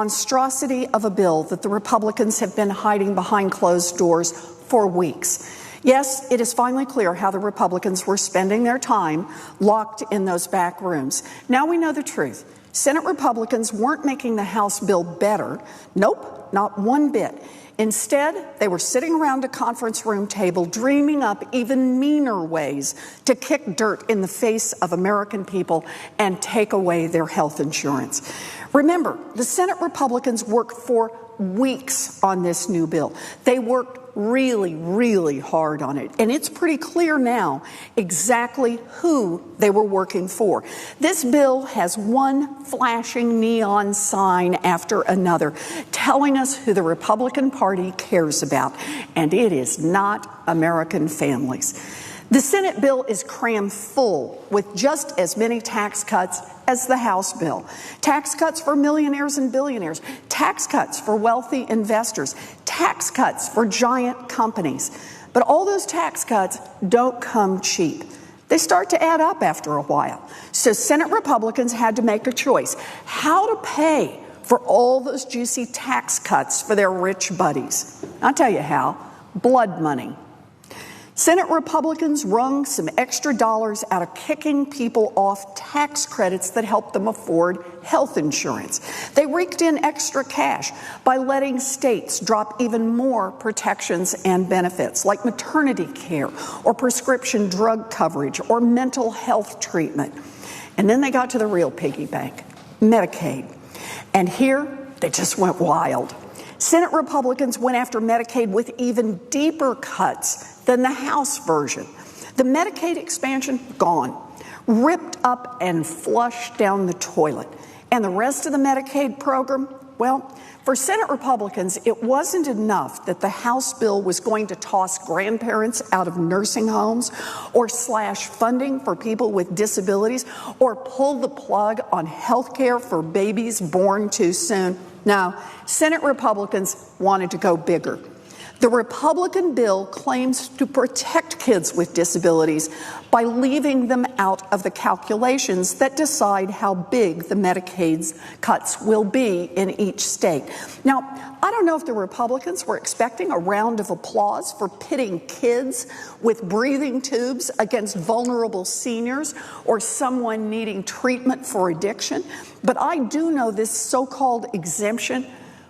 monstrosity of a bill that the Republicans have been hiding behind closed doors for weeks. Yes, it is finally clear how the Republicans were spending their time locked in those back rooms. Now we know the truth. Senate Republicans weren't making the House bill better. Nope, not one bit. Instead, they were sitting around a conference room table dreaming up even meaner ways to kick dirt in the face of American people and take away their health insurance. Remember, the Senate Republicans worked for weeks on this new bill. They worked really, really hard on it. And it's pretty clear now exactly who they were working for. This bill has one flashing neon sign after another telling us who the Republican Party cares about, and it is not American families. The Senate bill is crammed full with just as many tax cuts as the House bill. Tax cuts for millionaires and billionaires, tax cuts for wealthy investors, tax cuts for giant companies. But all those tax cuts don't come cheap. They start to add up after a while. So Senate Republicans had to make a choice: how to pay for all those juicy tax cuts for their rich buddies. I'll tell you how: blood money. Senate Republicans wrung some extra dollars out of kicking people off tax credits that helped them afford health insurance. They raked in extra cash by letting states drop even more protections and benefits, like maternity care or prescription drug coverage or mental health treatment. And then they got to the real piggy bank: Medicaid. And here they just went wild. Senate Republicans went after Medicaid with even deeper cuts than the House version. The Medicaid expansion, gone, ripped up and flushed down the toilet. And the rest of the Medicaid program, well, for Senate Republicans, it wasn't enough that the House bill was going to toss grandparents out of nursing homes, or slash funding for people with disabilities, or pull the plug on health care for babies born too soon. No, Senate Republicans wanted to go bigger. The Republican bill claims to protect kids with disabilities by leaving them out of the calculations that decide how big the Medicaid cuts will be in each state. Now, I don't know if the Republicans were expecting a round of applause for pitting kids with breathing tubes against vulnerable seniors or someone needing treatment for addiction, but I do know this so-called exemption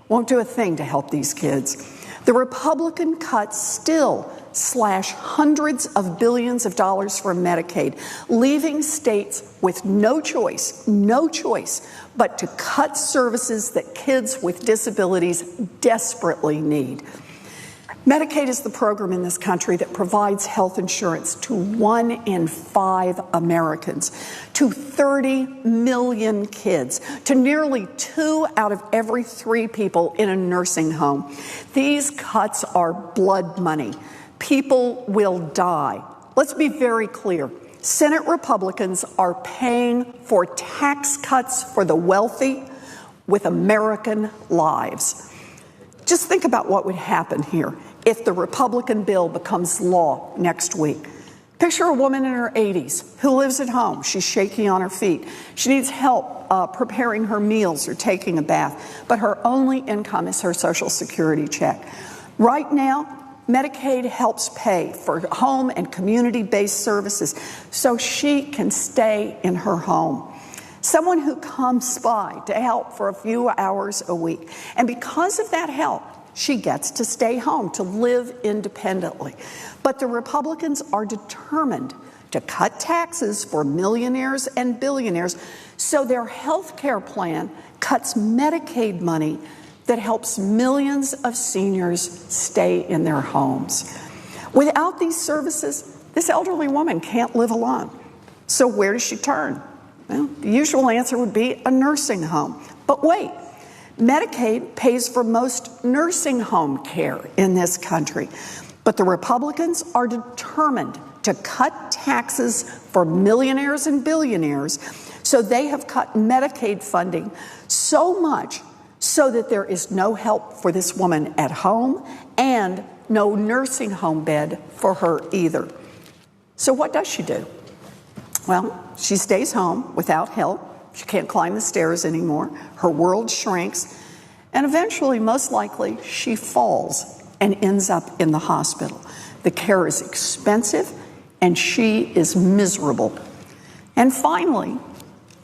won't do a thing to help these kids. The Republican cuts still slash hundreds of billions of dollars from Medicaid, leaving states with no choice but to cut services that kids with disabilities desperately need. Medicaid is the program in this country that provides health insurance to 1 in 5 Americans, to 30 million kids, to nearly 2 out of every 3 people in a nursing home. These cuts are blood money. People will die. Let's be very clear. Senate Republicans are paying for tax cuts for the wealthy with American lives. Just think about what would happen here if the Republican bill becomes law next week. Picture a woman in her 80s who lives at home. She's shaky on her feet. She needs help preparing her meals or taking a bath, but her only income is her Social Security check. Right now, Medicaid helps pay for home and community-based services so she can stay in her home. Someone who comes by to help for a few hours a week. And because of that help, she gets to stay home, to live independently. But the Republicans are determined to cut taxes for millionaires and billionaires, so their health care plan cuts Medicaid money that helps millions of seniors stay in their homes. Without these services, this elderly woman can't live alone. So where does she turn? Well, the usual answer would be a nursing home. But wait. Medicaid pays for most nursing home care in this country, but the Republicans are determined to cut taxes for millionaires and billionaires, so they have cut Medicaid funding so much so that there is no help for this woman at home and no nursing home bed for her either. So what does she do? Well, she stays home without help. She can't climb the stairs anymore. Her world shrinks. And eventually, most likely, she falls and ends up in the hospital. The care is expensive, and she is miserable. And finally,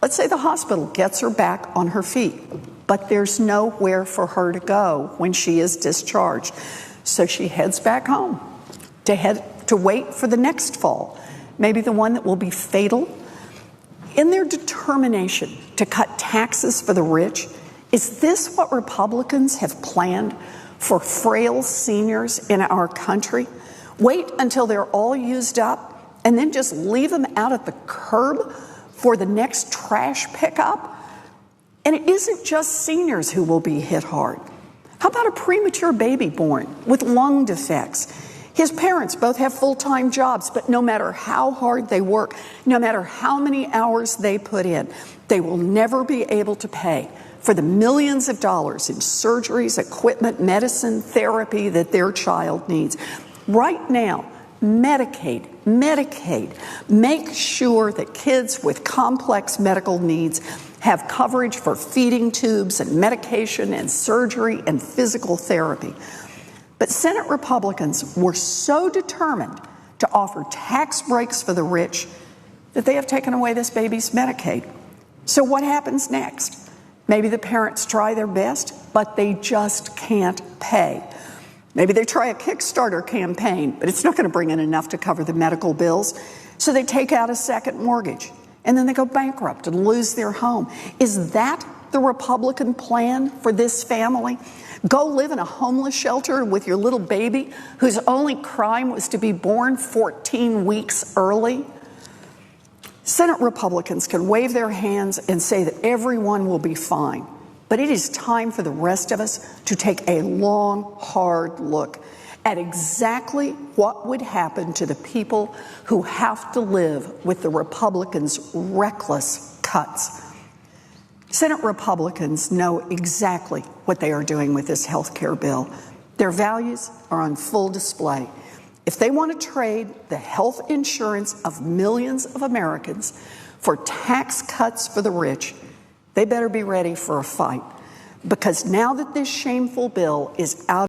let's say the hospital gets her back on her feet, but there's nowhere for her to go when she is discharged. So she heads back home to wait for the next fall, maybe the one that will be fatal. In their determination to cut taxes for the rich, is this what Republicans have planned for frail seniors in our country? Wait until they're all used up and then just leave them out at the curb for the next trash pickup? And it isn't just seniors who will be hit hard. How about a premature baby born with lung defects? His parents both have full-time jobs, but no matter how hard they work, no matter how many hours they put in, they will never be able to pay for the millions of dollars in surgeries, equipment, medicine, therapy that their child needs. Right now, Medicaid, make sure that kids with complex medical needs have coverage for feeding tubes and medication and surgery and physical therapy. But Senate Republicans were so determined to offer tax breaks for the rich that they have taken away this baby's Medicaid. So what happens next? Maybe the parents try their best, but they just can't pay. Maybe they try a Kickstarter campaign, but it's not going to bring in enough to cover the medical bills. So they take out a second mortgage, and then they go bankrupt and lose their home. Is that the Republican plan for this family? Go live in a homeless shelter with your little baby whose only crime was to be born 14 weeks early? Senate Republicans can wave their hands and say that everyone will be fine. But it is time for the rest of us to take a long, hard look at exactly what would happen to the people who have to live with the Republicans' reckless cuts. Senate Republicans know exactly what they are doing with this health care bill. Their values are on full display. If they want to trade the health insurance of millions of Americans for tax cuts for the rich, they better be ready for a fight. Because now that this shameful bill is out